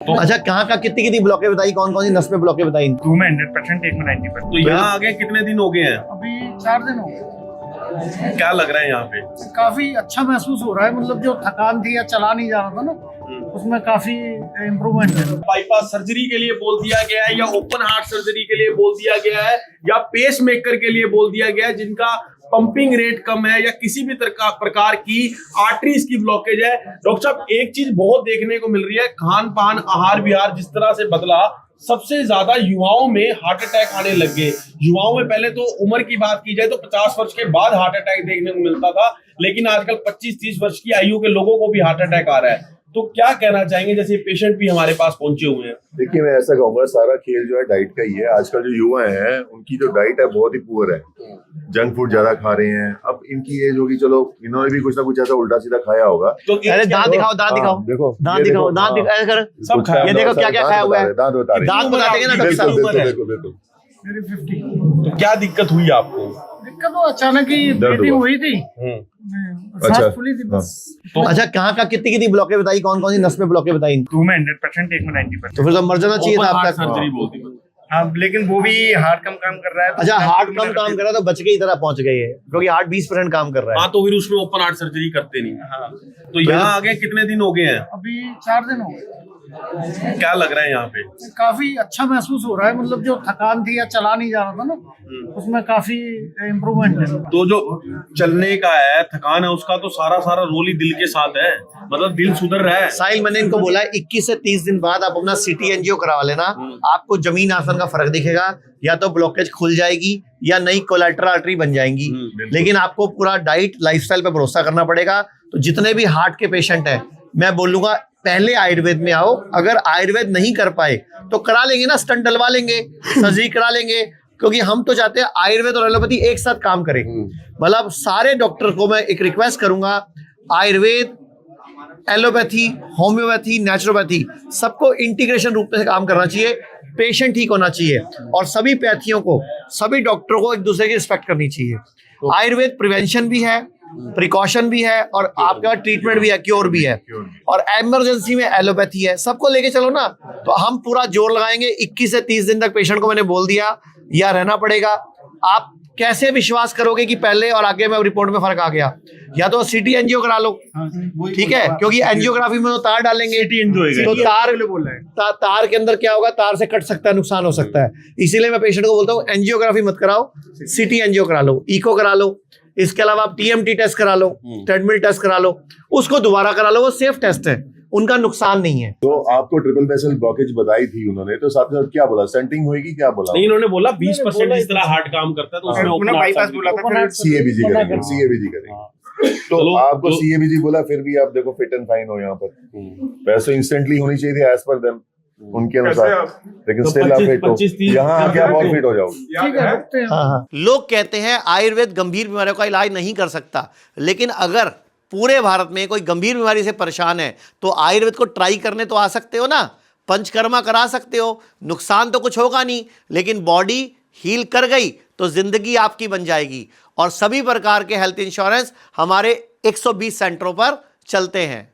तो अच्छा, कहाँ का कितनी कितनी ब्लॉकें बताई, कौन कौन सी नस में ब्लॉकें बताई? 2 में 100%, 1 में 90%। तो यहाँ आगे कितने दिन हो गए हैं? अभी 4 दिन हो गए। क्या लग रहा है यहाँ पे? काफी अच्छा महसूस हो रहा है, मतलब जो थकान थी या चला नहीं जा रहा था ना, उसमें काफी इम्प्रूवमेंट है। बाईपास सर्जरी के लिए बोल दिया गया है, या ओपन हार्ट सर्जरी के लिए बोल दिया गया है, या पेस मेकर के लिए बोल दिया गया है जिनका पंपिंग रेट कम है, या किसी भी प्रकार की आर्टरीज की ब्लॉकेज है। डॉक्टर साहब, एक चीज बहुत देखने को मिल रही है, खान पान आहार विहार जिस तरह से बदला, सबसे ज्यादा युवाओं में हार्ट अटैक आने लग गए। युवाओं में पहले तो उम्र की बात की जाए तो 50 वर्ष के बाद हार्ट अटैक देखने को मिलता था, लेकिन आजकल 25-30 वर्ष की आयु के लोगों को भी हार्ट अटैक आ रहा है। तो क्या कहना चाहेंगे, जैसे पेशेंट भी हमारे पास पहुंचे हुए हैं? देखिए, मैं ऐसा कहूंगा, सारा खेल जो है डाइट का ही है। आजकल जो युवा हैं उनकी जो डाइट है बहुत ही पुअर है, जंक फूड ज्यादा खा रहे हैं। अब इनकी एज होगी, चलो इन्होंने भी कुछ ना कुछ ऐसा उल्टा सीधा खाया होगा। तो अरे दांत दिखाओ, दांत दिखाओ, देखो दांत दिखाओ, दांत दिखाओ, सब खाया। ये देखो क्या क्या खाया हुआ है, दांत बता रहे, दांत बता देंगे ना डॉक्टर साहब। बिल्कुल। मेरी 50। तो क्या दिक्कत हुई आपको? दिक्कत तो अचानक ही ब्लीडिंग हुई थी, सांस फूली थी बस। तो अच्छा, कहाँ का कितनी कितनी ब्लॉकें बताई, कौन कौन सी नस में ब्लॉकें बताई? 2 में 100%, 1 में 90%। तो फिर तो मर जाना चाहिए था अब तक। सर्जरी बोलती है। हाँ, लेकिन वो भी हार्ट कम काम कर रहा है। अच्छा, हार्ट कम काम कर रहा है तो बच के ही तरह पहुंच गई है, क्योंकि हार्ट 20% काम कर रहा है। हाँ, तो फिर उसमें ओपन हार्ट सर्जरी करते नहीं। हाँ, तो यहाँ आगे कितने दिन हो गए हैं? अभी 4 दिन हो गए। क्या लग रहा है यहाँ पे? काफी अच्छा महसूस हो रहा है, मतलब जो थकान थी या चला नहीं जा रहा था ना, उसमें काफी इम्प्रूवमेंट है। तो जो चलने का है, थकान है, उसका तो सारा रोल ही दिल के साथ है, मतलब दिल सुधर रहा है। साहिल, मैंने इनको बोला है 21 से 30 दिन बाद आप अपना सिटी एंजियो करवा लेना, आपको जमीन आसमान का फर्क दिखेगा। या तो ब्लॉकेज खुल जाएगी या नई कोलैटरल आर्टरी बन जाएंगी। लेकिन आपको पूरा डाइट लाइफस्टाइल पे भरोसा करना पड़ेगा। तो जितने भी हार्ट के पेशेंट हैं, मैं बोलूंगा पहले आयुर्वेद में आओ। अगर आयुर्वेद नहीं कर पाए तो करा लेंगे ना, स्टंट डलवा लेंगे, सर्जरी करा लेंगे, क्योंकि हम तो चाहते हैं आयुर्वेद और एलोपैथी एक साथ काम करें। मतलब सारे डॉक्टर को मैं एक रिक्वेस्ट करूंगा, आयुर्वेद, एलोपैथी, होम्योपैथी, नेचुरोपैथी, सबको इंटीग्रेशन रूप में काम करना चाहिए। पेशेंट ठीक होना चाहिए और सभी पैथियों को, सभी डॉक्टरों को एक दूसरे की रिस्पेक्ट करनी चाहिए। आयुर्वेद प्रिवेंशन भी है, प्रिकॉशन भी है, और आपका ट्रीटमेंट भी है, क्योर भी है, और इमरजेंसी में एलोपैथी है। सबको लेके चलो ना, तो हम पूरा जोर लगाएंगे। 21 से 30 दिन तक पेशेंट को मैंने बोल दिया या रहना पड़ेगा। आप कैसे विश्वास करोगे कि पहले और आगे में रिपोर्ट में फर्क आ गया? या तो सिटी एंजियो करा लो, ठीक है, क्योंकि एंजियोग्राफी में तो तार डालेंगे, तो तार के अंदर क्या होगा, तार से कट सकता है, नुकसान हो सकता है। इसीलिए मैं पेशेंट को बोलता हूँ एंजियोग्राफी मत कराओ, सिटी एंजियो करा लो, इको करा लो। इसके अलावा आप टीएमटी टेस्ट करा लो, ट्रेडमिल टेस्ट करा लो, उसको दोबारा करा लो, वो सेफ टेस्ट है, उनका नुकसान नहीं है। तो आपको ट्रिपल वेसल ब्लॉकेज बताई थी उन्होंने, तो साथ में क्या बोला, स्टंटिंग होगी, क्या बोला? नहीं, उन्होंने बोला 20% जिस तरह हार्ट काम करता है, तो उसमें ओपन बाईपास बोला था, सीएबीजी करेंगे, सीएबीजी करेंगे। तो आपको सीएबीजी बोला, फिर भी आप देखो फिट एंड फाइन हो यहाँ पर। वैसे इंस्टेंटली होनी चाहिए थी एज पर देम, उनके अनुसार, लेकिन स्टिल आप फिट हो। यहाँ आके आप और फिट हो जाओगे। हाँ। लोग कहते हैं आयुर्वेद गंभीर बीमारियों का इलाज नहीं कर सकता, लेकिन अगर पूरे भारत में कोई गंभीर बीमारी से परेशान है तो आयुर्वेद को ट्राई करने तो आ सकते हो ना, पंचकर्मा करा सकते हो, नुकसान तो कुछ होगा नहीं, लेकिन बॉडी हील कर गई तो जिंदगी आपकी बन जाएगी। और सभी प्रकार के हेल्थ इंश्योरेंस हमारे 120 सेंटरों पर चलते हैं।